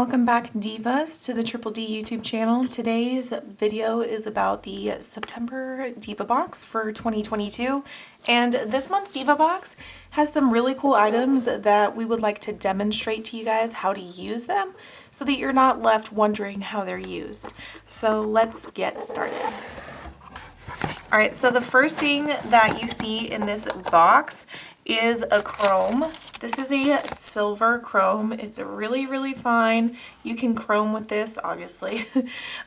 Welcome back, Divas, to the Triple D YouTube channel. Today's video is about the September Diva Box for 2022, and this month's Diva Box has some really cool items that we would like to demonstrate to you guys how to use them so that you're not left wondering how they're used. So let's get started. Alright, so the first thing that you see in this box is a chrome. This is a silver chrome. It's really, really fine. You can chrome with this, obviously.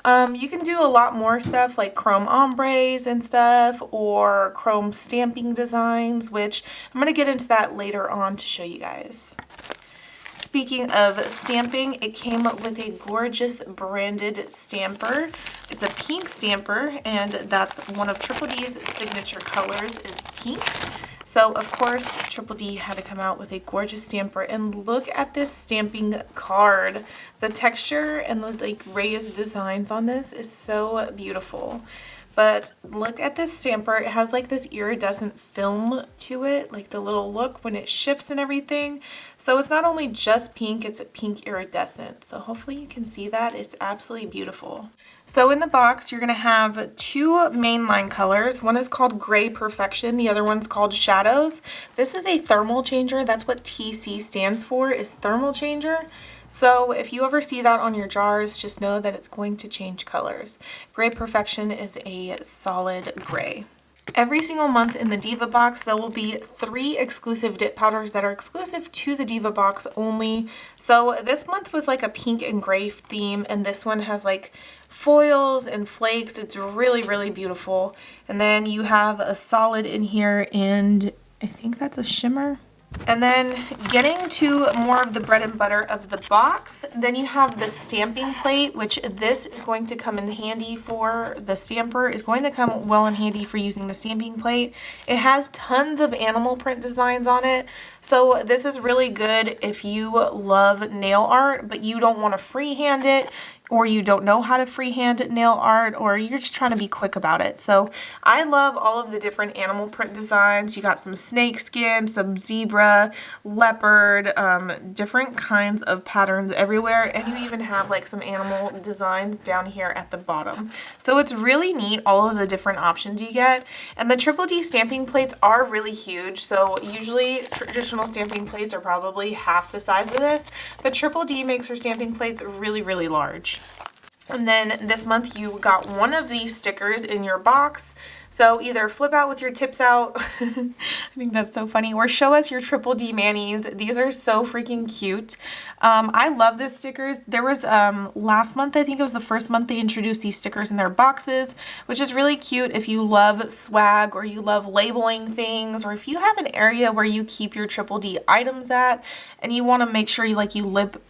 You can do a lot more stuff like chrome ombres and stuff, or chrome stamping designs, which I'm going to get into that later on to show you guys. Speaking of stamping, it came with a gorgeous branded stamper. It's a pink stamper, and that's one of Triple D's signature colors is pink. So of course Triple D had to come out with a gorgeous stamper, and look at this stamping card. The texture and the raised designs on this is so beautiful. But look at this stamper. It has like this iridescent film to it, like the little look when it shifts and everything. So it's not only just pink, it's pink iridescent. So hopefully you can see that. It's absolutely beautiful. So in the box, you're going to have two mainline colors. One is called Gray Perfection. The other one's called Shadows. This is a thermal changer. That's what TC stands for, is thermal changer. So if you ever see that on your jars, just know that it's going to change colors. Gray Perfection is a solid gray. Every single month in the Diva Box, there will be 3 exclusive dip powders that are exclusive to the Diva Box only. So this month was like a pink and gray theme, and this one has like foils and flakes. It's really, really beautiful. And then you have a solid in here, and I think that's a shimmer. And then getting to more of the bread and butter of the box, then you have the stamping plate, which this is going to come in handy for. The stamper is going to come well in handy for using the stamping plate. It has tons of animal print designs on it, so this is really good if you love nail art but you don't want to freehand it, or you don't know how to freehand nail art, or you're just trying to be quick about it. So I love all of the different animal print designs. You got some snake skin, some zebra, leopard, different kinds of patterns everywhere, and you even have like some animal designs down here at the bottom. So it's really neat, all of the different options you get. And the Triple D stamping plates are really huge. So usually traditional stamping plates are probably half the size of this, but Triple D makes her stamping plates really, really large. And then this month you got one of these stickers in your box. So either flip out with your tips out, I think that's so funny, or show us your Triple D manis. These are so freaking cute. I love these stickers. There was last month, I think it was the first month they introduced these stickers in their boxes, which is really cute if you love swag, or you love labeling things, or if you have an area where you keep your Triple D items at and you want to make sure you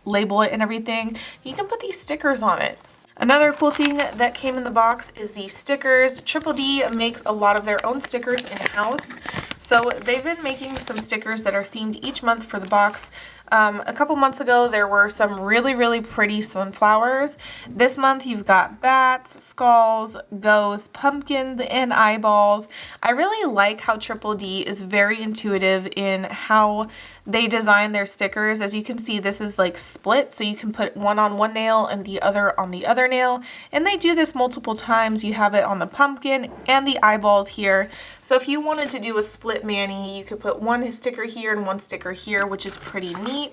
label it and everything, you can put these stickers on it. Another cool thing that came in the box is the stickers. Triple D makes a lot of their own stickers in-house. So they've been making some stickers that are themed each month for the box. A couple months ago, there were some really, really pretty sunflowers. This month, you've got bats, skulls, ghosts, pumpkins, and eyeballs. I really like how Triple D is very intuitive in how they design their stickers. As you can see, this is like split, so you can put one on one nail and the other on the other nail. And they do this multiple times. You have it on the pumpkin and the eyeballs here. So if you wanted to do a split mani, you could put one sticker here and one sticker here, which is pretty neat.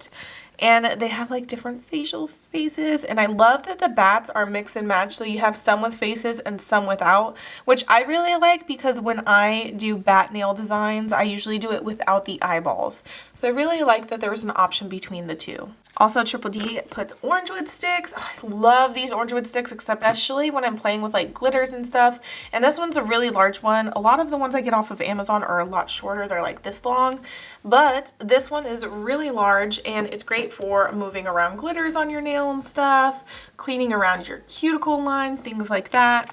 And they have like different facial faces, and I love that the bats are mix and match, so you have some with faces and some without, which I really like, because when I do bat nail designs, I usually do it without the eyeballs. So I really like that there was an option between the two. Also, Triple D puts orange wood sticks. Oh, I love these orange wood sticks, especially when I'm playing with like glitters and stuff. And this one's a really large one. A lot of the ones I get off of Amazon are a lot shorter. They're like this long. But this one is really large, and it's great for moving around glitters on your nail and stuff, cleaning around your cuticle line, things like that.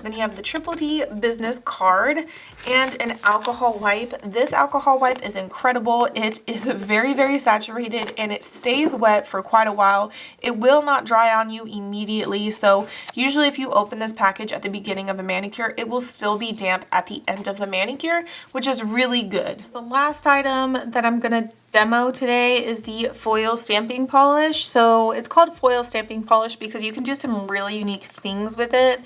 Then you have the Triple D business card and an alcohol wipe. This alcohol wipe is incredible. It is very, very saturated and it stays wet for quite a while. It will not dry on you immediately. So usually if you open this package at the beginning of a manicure, it will still be damp at the end of the manicure, which is really good. The last item that I'm gonna demo today is the foil stamping polish. So it's called foil stamping polish because you can do some really unique things with it.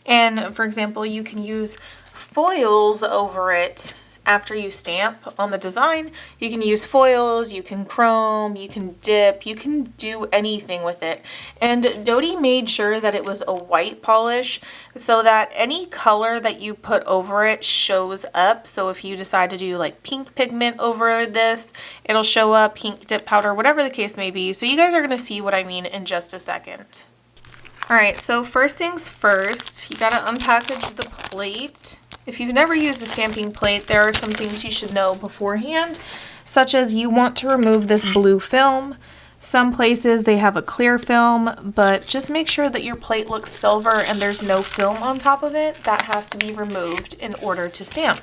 And for example, you can use foils over it after you stamp on the design. You can use foils, you can chrome, you can dip, you can do anything with it. And Dodie made sure that it was a white polish so that any color that you put over it shows up. So if you decide to do like pink pigment over this, it'll show up, pink dip powder, whatever the case may be. So you guys are going to see what I mean in just a second. Alright, so first things first, you gotta unpackage the plate. If you've never used a stamping plate, there are some things you should know beforehand, such as you want to remove this blue film. Some places they have a clear film, but just make sure that your plate looks silver and there's no film on top of it. That has to be removed in order to stamp.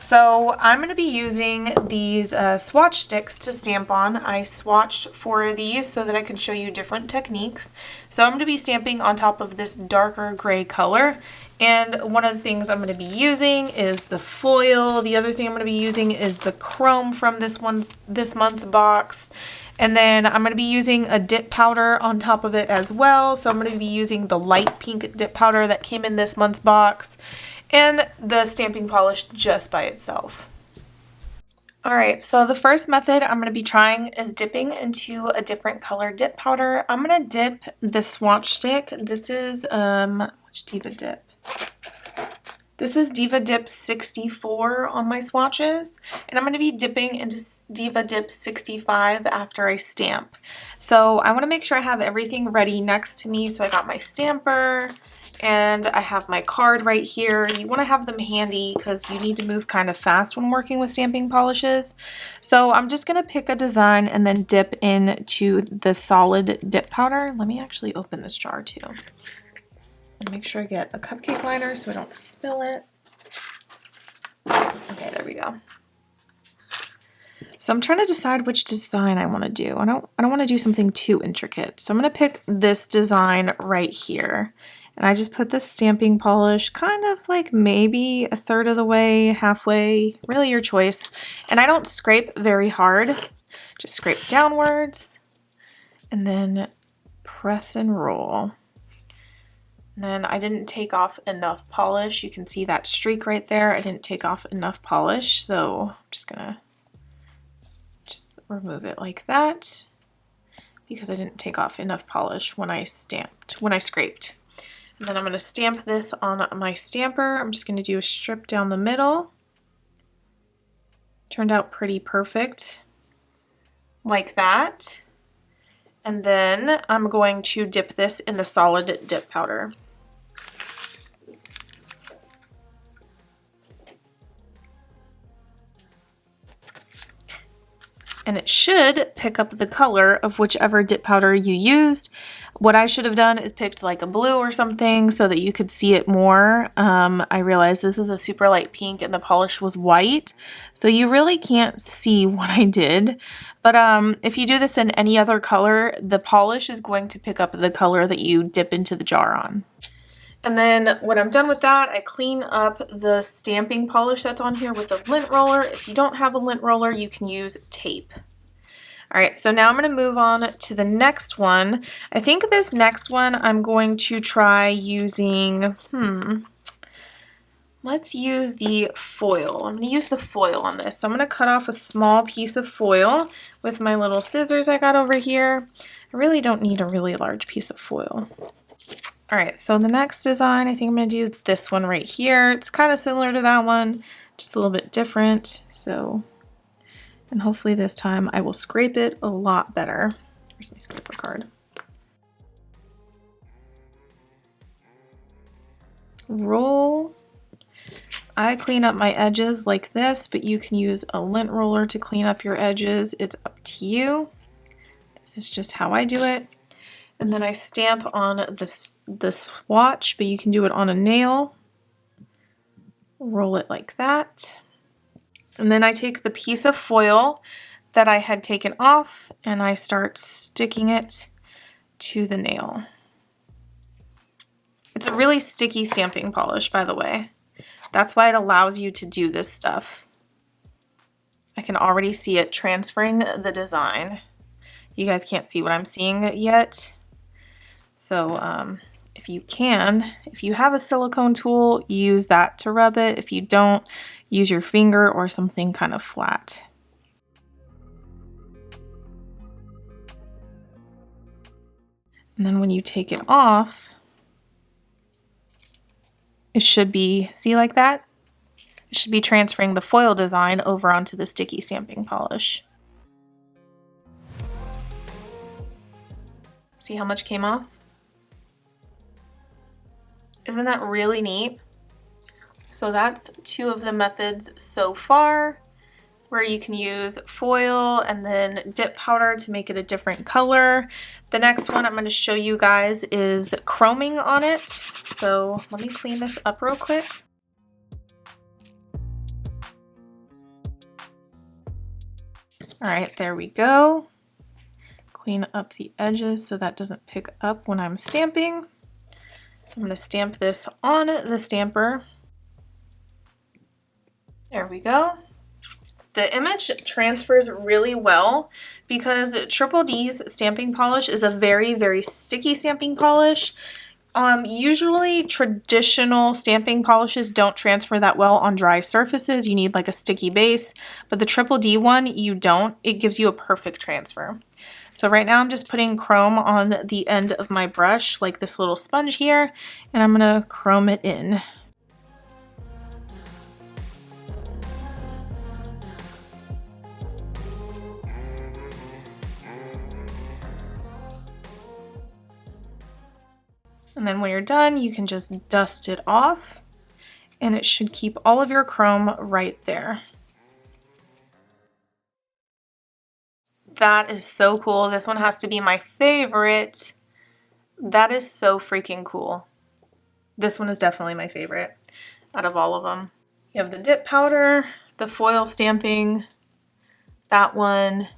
So I'm going to be using these swatch sticks to stamp on. I swatched 4 of these so that I can show you different techniques. So I'm going to be stamping on top of this darker gray color. And one of the things I'm going to be using is the foil. The other thing I'm going to be using is the chrome from this month's box. And then I'm going to be using a dip powder on top of it as well. So I'm going to be using the light pink dip powder that came in this month's box. And the stamping polish just by itself. Alright, so the first method I'm going to be trying is dipping into a different color dip powder. I'm going to dip the swatch stick. This is, which Diva Dip? This is Diva Dip 64 on my swatches, and I'm going to be dipping into Diva Dip 65 after I stamp. So I want to make sure I have everything ready next to me. So I got my stamper, and I have my card right here. You want to have them handy because you need to move kind of fast when working with stamping polishes. So I'm just going to pick a design and then dip into the solid dip powder. Let me actually open this jar too. And make sure I get a cupcake liner so I don't spill it. Okay, there we go. So I'm trying to decide which design I want to do. I don't want to do something too intricate. So I'm going to pick this design right here. And I just put the stamping polish kind of like maybe a third of the way, halfway, really your choice. And I don't scrape very hard, just scrape downwards and then press and roll. And then I didn't take off enough polish. You can see that streak right there. I didn't take off enough polish, so I'm just gonna remove it like that because I didn't take off enough polish when I scraped. And then I'm going to stamp this on my stamper. I'm just going to do a strip down the middle. Turned out pretty perfect, like that. And then I'm going to dip this in the solid dip powder. And it should pick up the color of whichever dip powder you used. What I should have done is picked like a blue or something so that you could see it more. I realized this is a super light pink and the polish was white, so you really can't see what I did. But if you do this in any other color, the polish is going to pick up the color that you dip into the jar on. And then when I'm done with that, I clean up the stamping polish that's on here with a lint roller. If you don't have a lint roller, you can use tape. All right, so now I'm going to move on to the next one. I think this next one I'm going to try using, let's use the foil. I'm going to use the foil on this. So I'm going to cut off a small piece of foil with my little scissors I got over here. I really don't need a really large piece of foil. All right, so the next design, I think I'm going to do this one right here. It's kind of similar to that one, just a little bit different. So, and hopefully this time I will scrape it a lot better. Here's my scraper card. Roll. I clean up my edges like this, but you can use a lint roller to clean up your edges. It's up to you. This is just how I do it. And then I stamp on the swatch, but you can do it on a nail. Roll it like that. And then I take the piece of foil that I had taken off and I start sticking it to the nail. It's a really sticky stamping polish, by the way. That's why it allows you to do this stuff. I can already see it transferring the design. You guys can't see what I'm seeing yet. So if you have a silicone tool, use that to rub it. If you don't, use your finger or something kind of flat. And then when you take it off, it should be, see like that? It should be transferring the foil design over onto the sticky stamping polish. See how much came off? Isn't that really neat? So that's 2 of the methods so far, where you can use foil and then dip powder to make it a different color. The next one I'm going to show you guys is chroming on it. So let me clean this up real quick. All right, there we go. Clean up the edges so that doesn't pick up when I'm stamping. I'm going to stamp this on the stamper. There we go. The image transfers really well because Triple D's stamping polish is a very, very sticky stamping polish. Usually traditional stamping polishes don't transfer that well on dry surfaces. You need like a sticky base, but the Triple D one, you don't. It gives you a perfect transfer. So right now I'm just putting chrome on the end of my brush, like this little sponge here, and I'm gonna chrome it in. And then when you're done, you can just dust it off and it should keep all of your chrome right there. That is so cool. This one has to be my favorite. That is so freaking cool. This one is definitely my favorite out of all of them. You have the dip powder, the foil stamping, that one.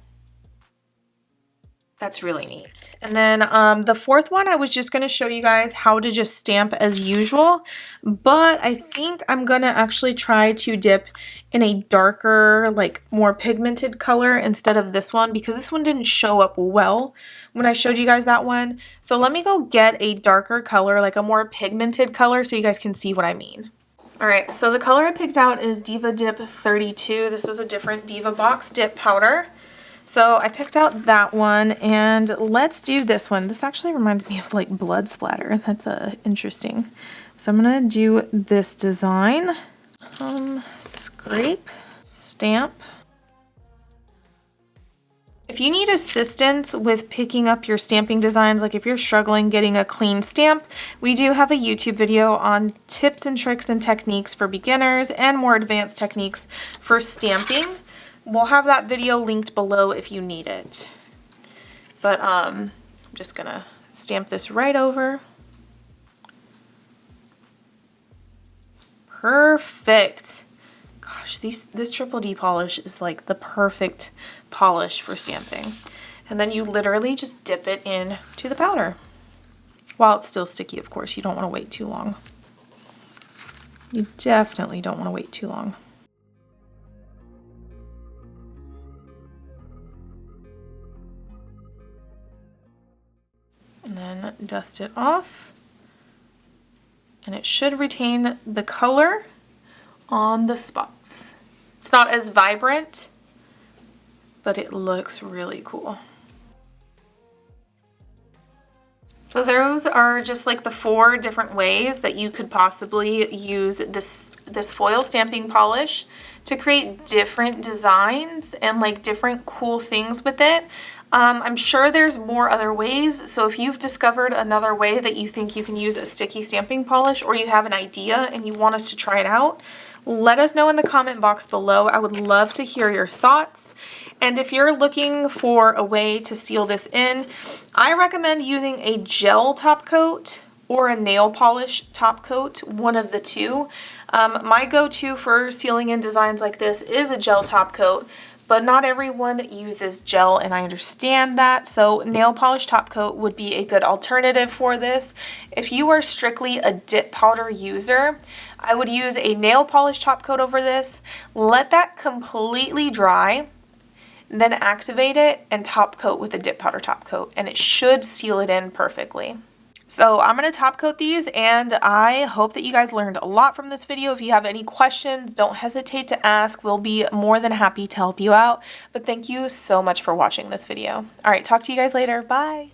That's really neat. And then the 4th one, I was just going to show you guys how to just stamp as usual, but I think I'm going to actually try to dip in a darker, like more pigmented color instead of this one, because this one didn't show up well when I showed you guys that one. So let me go get a darker color, like a more pigmented color, so you guys can see what I mean. All right, so the color I picked out is Diva Dip 32. This was a different Diva Box dip powder. So I picked out that one, and let's do this one. This actually reminds me of like blood splatter. That's interesting. So I'm gonna do this design. Scrape, stamp. If you need assistance with picking up your stamping designs, like if you're struggling getting a clean stamp, we do have a YouTube video on tips and tricks and techniques for beginners and more advanced techniques for stamping. We'll have that video linked below if you need it. But I'm just gonna stamp this right over. Perfect. Gosh, this Triple D polish is like the perfect polish for stamping. And then you literally just dip it in to the powder. While it's still sticky, of course. You don't want to wait too long. You definitely don't want to wait too long. And then dust it off. And it should retain the color on the spots. It's not as vibrant, but it looks really cool. So those are just like the 4 different ways that you could possibly use this foil stamping polish to create different designs and like different cool things with it. I'm sure there's more other ways, so if you've discovered another way that you think you can use a sticky stamping polish, or you have an idea and you want us to try it out, Let us know in the comment box below. I would love to hear your thoughts. And if you're looking for a way to seal this in, I recommend using a gel top coat or a nail polish top coat, one of the two. My go-to for sealing in designs like this is a gel top coat, but not everyone uses gel, and I understand that, so nail polish top coat would be a good alternative for this. If you are strictly a dip powder user, I would use a nail polish top coat over this, let that completely dry, then activate it and top coat with a dip powder top coat, and it should seal it in perfectly. So I'm going to top coat these, and I hope that you guys learned a lot from this video. If you have any questions, don't hesitate to ask. We'll be more than happy to help you out. But thank you so much for watching this video. All right, talk to you guys later. Bye.